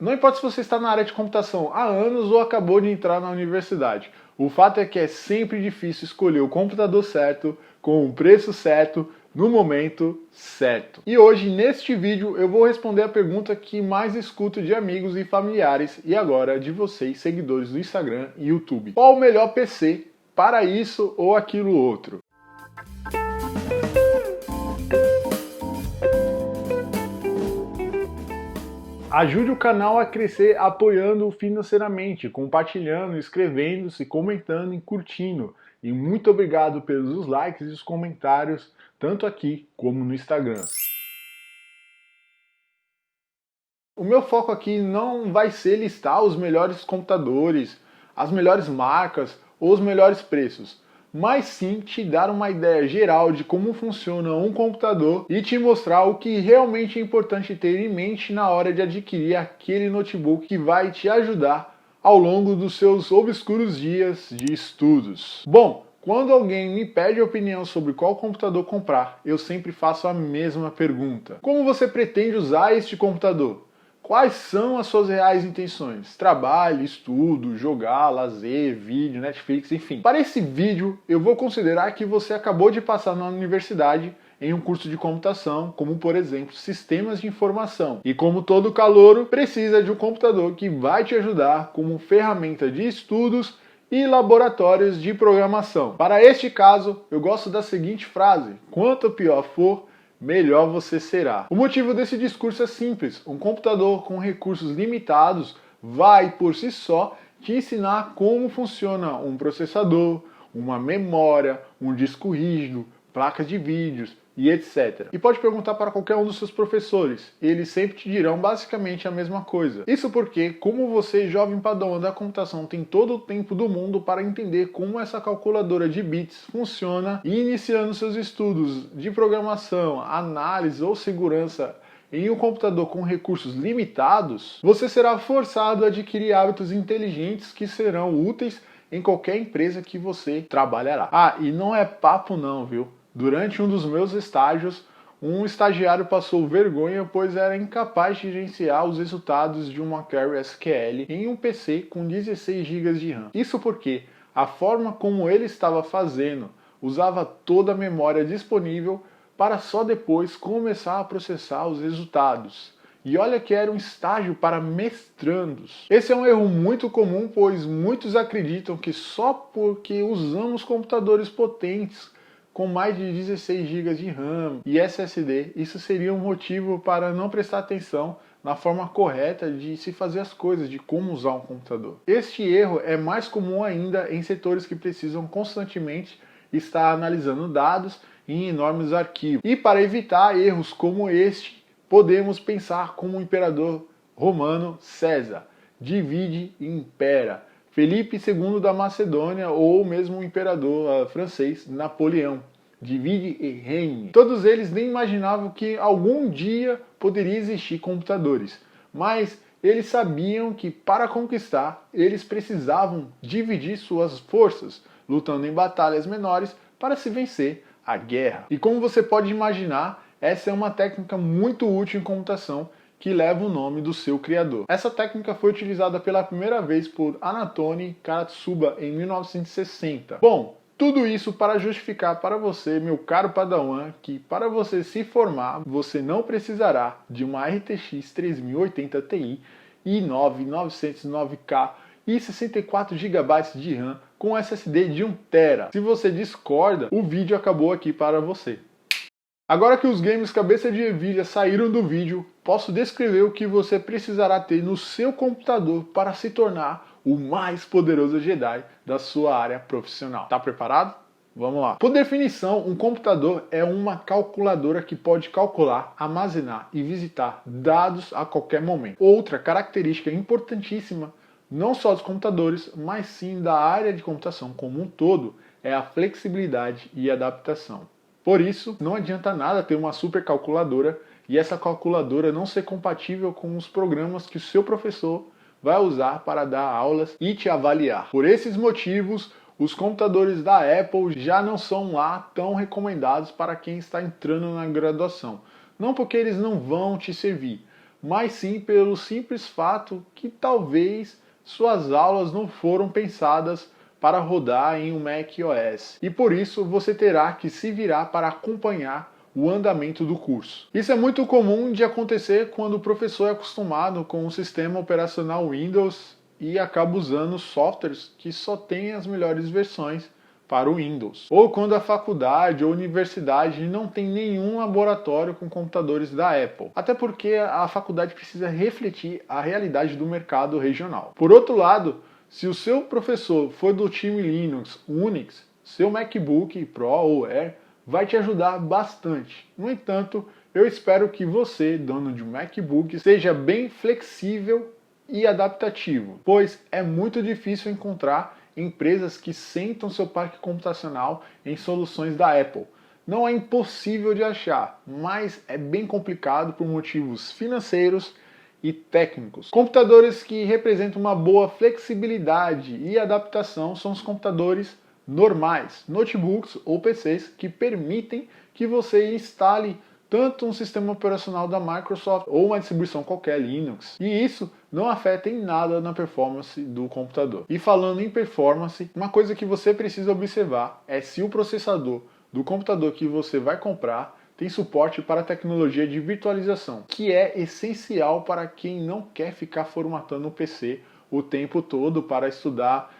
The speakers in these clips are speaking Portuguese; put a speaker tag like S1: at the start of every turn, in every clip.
S1: Não importa se você está na área de computação há anos ou acabou de entrar na universidade. O fato é que é sempre difícil escolher o computador certo, com o preço certo, no momento certo. E hoje, neste vídeo, eu vou responder a pergunta que mais escuto de amigos e familiares, e agora de vocês, seguidores do Instagram e YouTube. Qual o melhor PC para isso ou aquilo outro? Ajude o canal a crescer apoiando financeiramente, compartilhando, inscrevendo-se, comentando e curtindo. E muito obrigado pelos likes e os comentários, tanto aqui como no Instagram. O meu foco aqui não vai ser listar os melhores computadores, as melhores marcas ou os melhores preços, mas sim te dar uma ideia geral de como funciona um computador e te mostrar o que realmente é importante ter em mente na hora de adquirir aquele notebook que vai te ajudar ao longo dos seus obscuros dias de estudos. Bom, quando alguém me pede opinião sobre qual computador comprar, eu sempre faço a mesma pergunta: como você pretende usar este computador? Quais são as suas reais intenções? Trabalho, estudo, jogar, lazer, vídeo, Netflix, enfim. Para esse vídeo, eu vou considerar que você acabou de passar na universidade em um curso de computação, como por exemplo, sistemas de informação. E como todo calouro, precisa de um computador que vai te ajudar como ferramenta de estudos e laboratórios de programação. Para este caso, eu gosto da seguinte frase: quanto pior for, melhor você será. O motivo desse discurso é simples: um computador com recursos limitados vai, por si só, te ensinar como funciona um processador, uma memória, um disco rígido, placas de vídeos e etc. E pode perguntar para qualquer um dos seus professores, eles sempre te dirão basicamente a mesma coisa. Isso porque, como você, jovem padawan da computação, tem todo o tempo do mundo para entender como essa calculadora de bits funciona e iniciando seus estudos de programação, análise ou segurança em um computador com recursos limitados, você será forçado a adquirir hábitos inteligentes que serão úteis em qualquer empresa que você trabalhará. Ah, e não é papo não, viu? Durante um dos meus estágios, um estagiário passou vergonha pois era incapaz de gerenciar os resultados de uma query SQL em um PC com 16 GB de RAM. Isso porque a forma como ele estava fazendo usava toda a memória disponível para só depois começar a processar os resultados. E olha que era um estágio para mestrandos. Esse é um erro muito comum, pois muitos acreditam que só porque usamos computadores potentes com mais de 16 GB de RAM e SSD, isso seria um motivo para não prestar atenção na forma correta de se fazer as coisas, de como usar um computador. Este erro é mais comum ainda em setores que precisam constantemente estar analisando dados em enormes arquivos. E para evitar erros como este, podemos pensar como o imperador romano César: divide e impera. Felipe II da Macedônia ou mesmo o imperador francês Napoleão: divide e reine. Todos eles nem imaginavam que algum dia poderia existir computadores, mas eles sabiam que para conquistar eles precisavam dividir suas forças, lutando em batalhas menores para se vencer a guerra. E como você pode imaginar, essa é uma técnica muito útil em computação que leva o nome do seu criador. Essa técnica foi utilizada pela primeira vez por Anatoly Karatsuba em 1960. Bom, tudo isso para justificar para você, meu caro padawan, que para você se formar, você não precisará de uma RTX 3080 Ti i9 909K e 64 GB de RAM com SSD de 1 TB. Se você discorda, o vídeo acabou aqui para você. Agora que os games cabeça de ervilha saíram do vídeo, posso descrever o que você precisará ter no seu computador para se tornar o mais poderoso Jedi da sua área profissional. Tá preparado? Vamos lá. Por definição, um computador é uma calculadora que pode calcular, armazenar e visitar dados a qualquer momento. Outra característica importantíssima, não só dos computadores, mas sim da área de computação como um todo, é a flexibilidade e adaptação. Por isso, não adianta nada ter uma super calculadora e essa calculadora não ser compatível com os programas que o seu professor vai usar para dar aulas e te avaliar. Por esses motivos, os computadores da Apple já não são lá tão recomendados para quem está entrando na graduação. Não porque eles não vão te servir, mas sim pelo simples fato que talvez suas aulas não foram pensadas para rodar em um macOS. E por isso você terá que se virar para acompanhar o andamento do curso. Isso é muito comum de acontecer quando o professor é acostumado com o sistema operacional Windows e acaba usando softwares que só têm as melhores versões para o Windows. Ou quando a faculdade ou universidade não tem nenhum laboratório com computadores da Apple. Até porque a faculdade precisa refletir a realidade do mercado regional. Por outro lado, se o seu professor for do time Linux, Unix, seu MacBook Pro ou Air vai te ajudar bastante. No entanto, eu espero que você, dono de um MacBook, seja bem flexível e adaptativo, pois é muito difícil encontrar empresas que sentam seu parque computacional em soluções da Apple. Não é impossível de achar, mas é bem complicado por motivos financeiros e técnicos. Computadores que representam uma boa flexibilidade e adaptação são os computadores normais, notebooks ou PCs que permitem que você instale tanto um sistema operacional da Microsoft ou uma distribuição qualquer Linux. E isso não afeta em nada na performance do computador. E falando em performance, uma coisa que você precisa observar é se o processador do computador que você vai comprar tem suporte para a tecnologia de virtualização, que é essencial para quem não quer ficar formatando o PC o tempo todo para estudar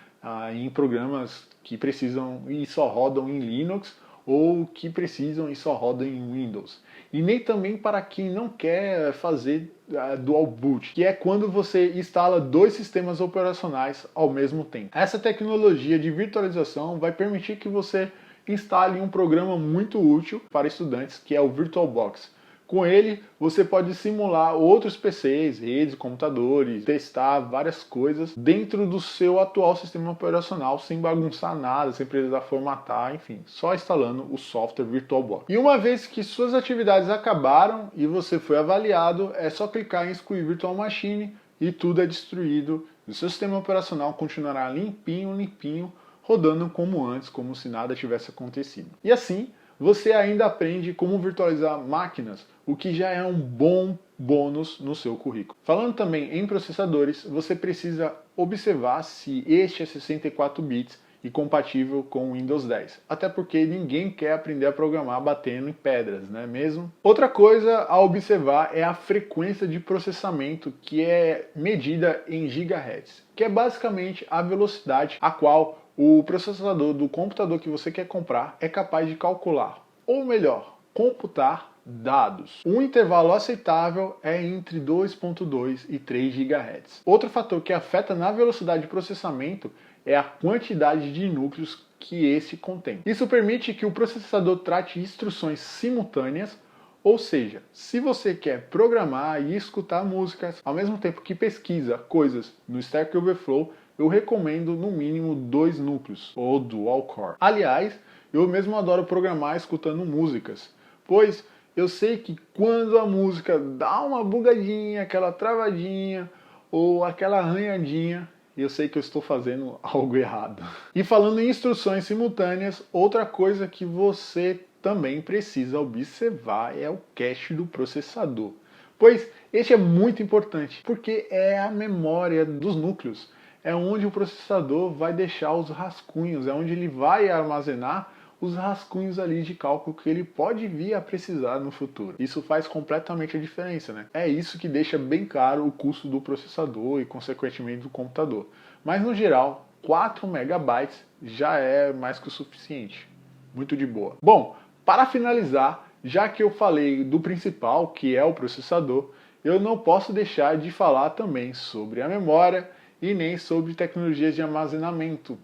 S1: em programas que precisam e só rodam em Linux ou que precisam e só rodam em Windows. E nem também para quem não quer fazer dual boot, que é quando você instala dois sistemas operacionais ao mesmo tempo. Essa tecnologia de virtualização vai permitir que você instale um programa muito útil para estudantes, que é o VirtualBox. Com ele, você pode simular outros PCs, redes, computadores, testar várias coisas dentro do seu atual sistema operacional, sem bagunçar nada, sem precisar formatar, enfim, só instalando o software VirtualBox. E uma vez que suas atividades acabaram e você foi avaliado, é só clicar em excluir Virtual Machine e tudo é destruído. O seu sistema operacional continuará limpinho, rodando como antes, como se nada tivesse acontecido. E assim, você ainda aprende como virtualizar máquinas, o que já é um bom bônus no seu currículo. Falando também em processadores, você precisa observar se este é 64 bits e compatível com o Windows 10. Até porque ninguém quer aprender a programar batendo em pedras, não é mesmo? Outra coisa a observar é a frequência de processamento, que é medida em gigahertz, que é basicamente a velocidade a qual o processador do computador que você quer comprar é capaz de calcular, ou melhor, computar dados. Um intervalo aceitável é entre 2.2 e 3 GHz. Outro fator que afeta na velocidade de processamento é a quantidade de núcleos que esse contém. Isso permite que o processador trate instruções simultâneas, ou seja, se você quer programar e escutar músicas ao mesmo tempo que pesquisa coisas no Stack Overflow, eu recomendo no mínimo 2 núcleos, ou dual core. Aliás, eu mesmo adoro programar escutando músicas, pois eu sei que quando a música dá uma bugadinha, aquela travadinha ou aquela arranhadinha, eu sei que eu estou fazendo algo errado. E falando em instruções simultâneas, outra coisa que você também precisa observar é o cache do processador, pois este é muito importante, porque é a memória dos núcleos. É onde o processador vai deixar os rascunhos, é onde ele vai armazenar os rascunhos ali de cálculo que ele pode vir a precisar no futuro. Isso faz completamente a diferença, né? É isso que deixa bem caro o custo do processador e, consequentemente, do computador. Mas, no geral, 4 megabytes já é mais que o suficiente. Muito de boa. Bom, para finalizar, já que eu falei do principal, que é o processador, eu não posso deixar de falar também sobre a memória e nem sobre tecnologias de armazenamento.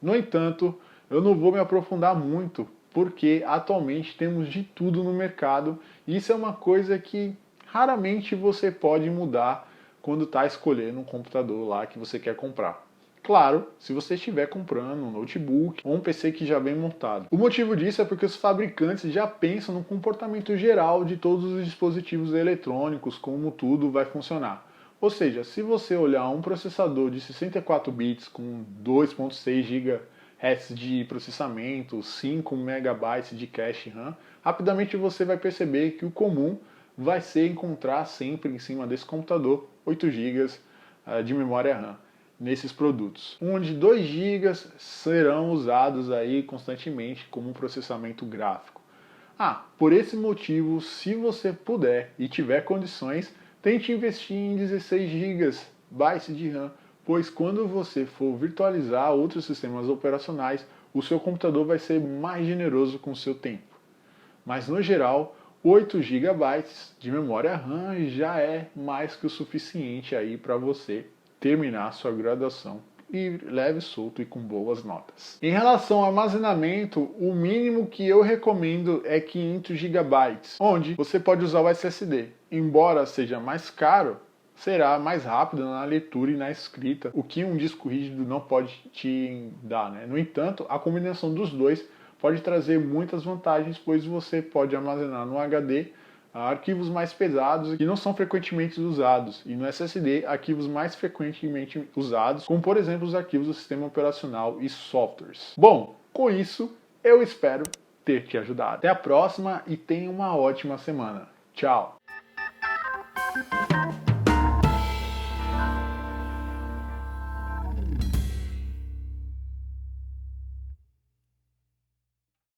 S1: No entanto, eu não vou me aprofundar muito, porque atualmente temos de tudo no mercado e isso é uma coisa que raramente você pode mudar quando está escolhendo um computador lá que você quer comprar. Claro, se você estiver comprando um notebook ou um PC que já vem montado. O motivo disso é porque os fabricantes já pensam no comportamento geral de todos os dispositivos eletrônicos, como tudo vai funcionar. Ou seja, se você olhar um processador de 64 bits com 2.6 GHz de processamento, 5 MB de cache RAM, rapidamente você vai perceber que o comum vai ser encontrar sempre em cima desse computador 8 GB de memória RAM nesses produtos, onde 2 GB serão usados aí constantemente como processamento gráfico. Por esse motivo, se você puder e tiver condições, tente investir em 16 GB de RAM, pois quando você for virtualizar outros sistemas operacionais, o seu computador vai ser mais generoso com o seu tempo. Mas no geral, 8 GB de memória RAM já é mais que o suficiente aí para você terminar sua graduação e leve, solto e com boas notas. Em relação ao armazenamento, o mínimo que eu recomendo é 500 GB, onde você pode usar o SSD. Embora seja mais caro, será mais rápido na leitura e na escrita, o que um disco rígido não pode te dar, né? No entanto, a combinação dos dois pode trazer muitas vantagens, pois você pode armazenar no HD arquivos mais pesados que não são frequentemente usados, e no SSD arquivos mais frequentemente usados, como por exemplo os arquivos do sistema operacional e softwares. Bom, com isso eu espero ter te ajudado. Até a próxima e tenha uma ótima semana. Tchau!